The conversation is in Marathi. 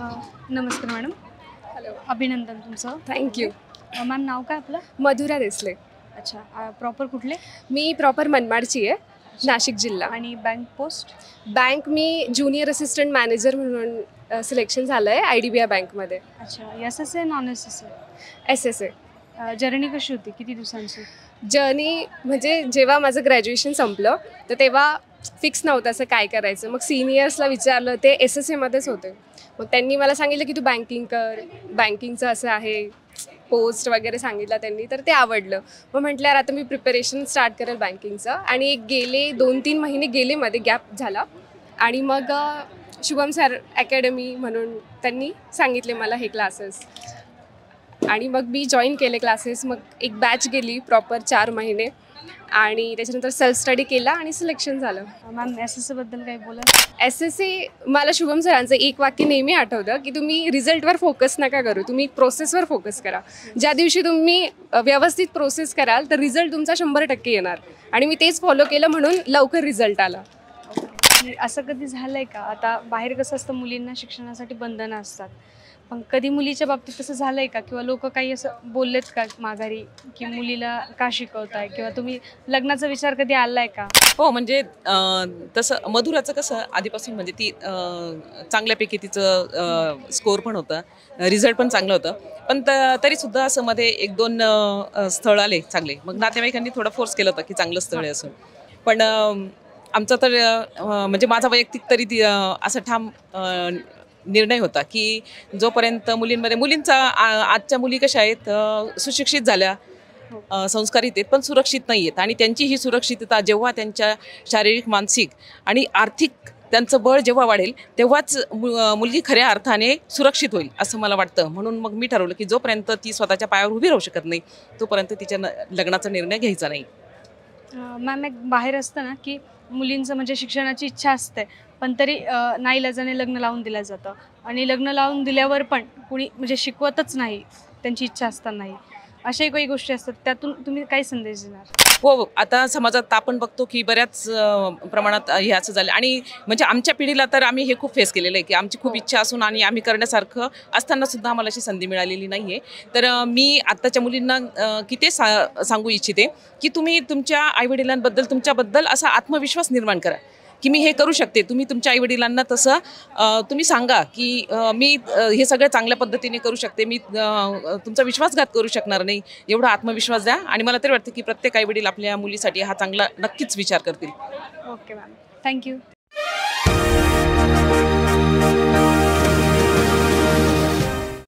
नमस्कार मॅडम. हॅलो. अभिनंदन तुमचं. थँक्यू. मॅम नाव काय आपलं? मधुरा देसले. अच्छा. प्रॉपर कुठले? मी प्रॉपर मनमाडची आहे, नाशिक जिल्हा. आणि बँक पोस्ट? बँक मी ज्युनियर असिस्टंट मॅनेजर म्हणून सिलेक्शन झालं आहे IDBI बँकमध्ये. अच्छा. SSA non SSA? SSA. Journey कशी होती, किती दिवसांची? जर्नी म्हणजे जेव्हा माझं ग्रॅज्युएशन संपलं तर तेव्हा फिक्स नव्हतं असं काय करायचं. मग सिनियर्सला विचारलं, ते SSAमध्येच होते. मग त्यांनी मला सांगितलं की तू बँकिंग कर, बँकिंगचं असं आहे, पोस्ट वगैरे सांगितलं त्यांनी, तर ते आवडलं. मग म्हटलं यार आता मी प्रिपरेशन स्टार्ट करेल बँकिंगचं. आणि एक गेले 2-3 महिने गेले, मध्ये गॅप झाला. आणि मग शुभम सर अकॅडमी म्हणून त्यांनी सांगितले मला हे क्लासेस, आणि मग मी जॉईन केले क्लासेस. मग एक बॅच गेली प्रॉपर 4 महिने, आणि त्याच्यानंतर सेल्फ स्टडी केला आणि सिलेक्शन झालं. मॅम SSA बद्दल काही बोला. SSA मला शुभम सरांचं एक वाक्य नेहमी आठवतं की तुम्ही रिझल्टवर फोकस नका करू, तुम्ही प्रोसेसवर फोकस करा. ज्या दिवशी तुम्ही व्यवस्थित प्रोसेस कराल तर रिझल्ट तुमचा 100% येणार. आणि मी तेच फॉलो केलं, म्हणून लवकर रिझल्ट आला. असं कधी झालं आहे का? आता बाहेर कसं असतं, मुलींना शिक्षणासाठी बंधनं असतात, पण कधी मुलीच्या बाबतीत तसं झालं आहे का? किंवा लोक काही असं बोललेत का माघारी की मुलीला का शिकवताय, किंवा तुम्ही लग्नाचा विचार कधी आला आहे का? हो, म्हणजे तसं मधुराचं कसं आधीपासून म्हणजे ती चांगल्यापैकी तिचं स्कोअर पण होतं, रिझल्ट पण चांगलं होतं. पण तरीसुद्धा असं मध्ये 1-2 स्थळ आले चांगले. मग नातेवाईकांनी थोडं फोर्स केलं होतं की चांगलं स्थळ आहे असं. पण आमचा तर म्हणजे माझा वैयक्तिक तरी ती असं ठाम निर्णय होता की जोपर्यंत मुलींचा आजच्या मुली कशा आहेत, सुशिक्षित झाल्या, संस्कारित आहेत, पण सुरक्षित नाही आहेत. आणि त्यांची ही सुरक्षितता जेव्हा त्यांच्या शारीरिक, मानसिक आणि आर्थिक त्यांचं बळ जेव्हा वाढेल, तेव्हाच मुलगी खऱ्या अर्थाने सुरक्षित होईल असं मला वाटतं. म्हणून मग मी ठरवलं की जोपर्यंत ती स्वतःच्या पायावर उभी राहू शकत नाही, तोपर्यंत तिच्या लग्नाचा निर्णय घ्यायचा नाही. मॅम एक बाहेर असतं ना की मुलींचं म्हणजे शिक्षणाची इच्छा असते, पण तरी नाईलाजाने लग्न लावून दिलं जातं. आणि लग्न लावून दिल्यावर पण कुणी म्हणजे शिकवतच नाही, त्यांची इच्छा असतानाही. अशाही काही गोष्टी असतात, त्यातून तुम्ही काय संदेश देणार? हो, आता समाजात आपण बघतो की बऱ्याच प्रमाणात हे असं झालं. आणि म्हणजे आमच्या पिढीला तर आम्ही हे खूप फेस केलेलं आहे की आमची खूप इच्छा असून आणि आम्ही करण्यासारखं असताना सुद्धा आम्हाला अशी संधी मिळालेली नाही आहे. तर मी आत्ताच्या मुलींना किती सांगू इच्छिते की तुम्ही तुमच्या आईवडिलांबद्दल, तुमच्याबद्दल असा आत्मविश्वास निर्माण करा की मी हे करू शकते. तुम्ही तुमच्या आईवडिलांना तसं तुम्ही सांगा की मी हे सगळं चांगल्या पद्धतीने करू शकते, मी तुमचा विश्वासघात करू शकणार नाही, एवढा आत्मविश्वास द्या. आणि मला तरी वाटतं की प्रत्येक आईवडील आपल्या मुलीसाठी हा चांगला नक्कीच विचार करतील. Okay ma'am, thank you.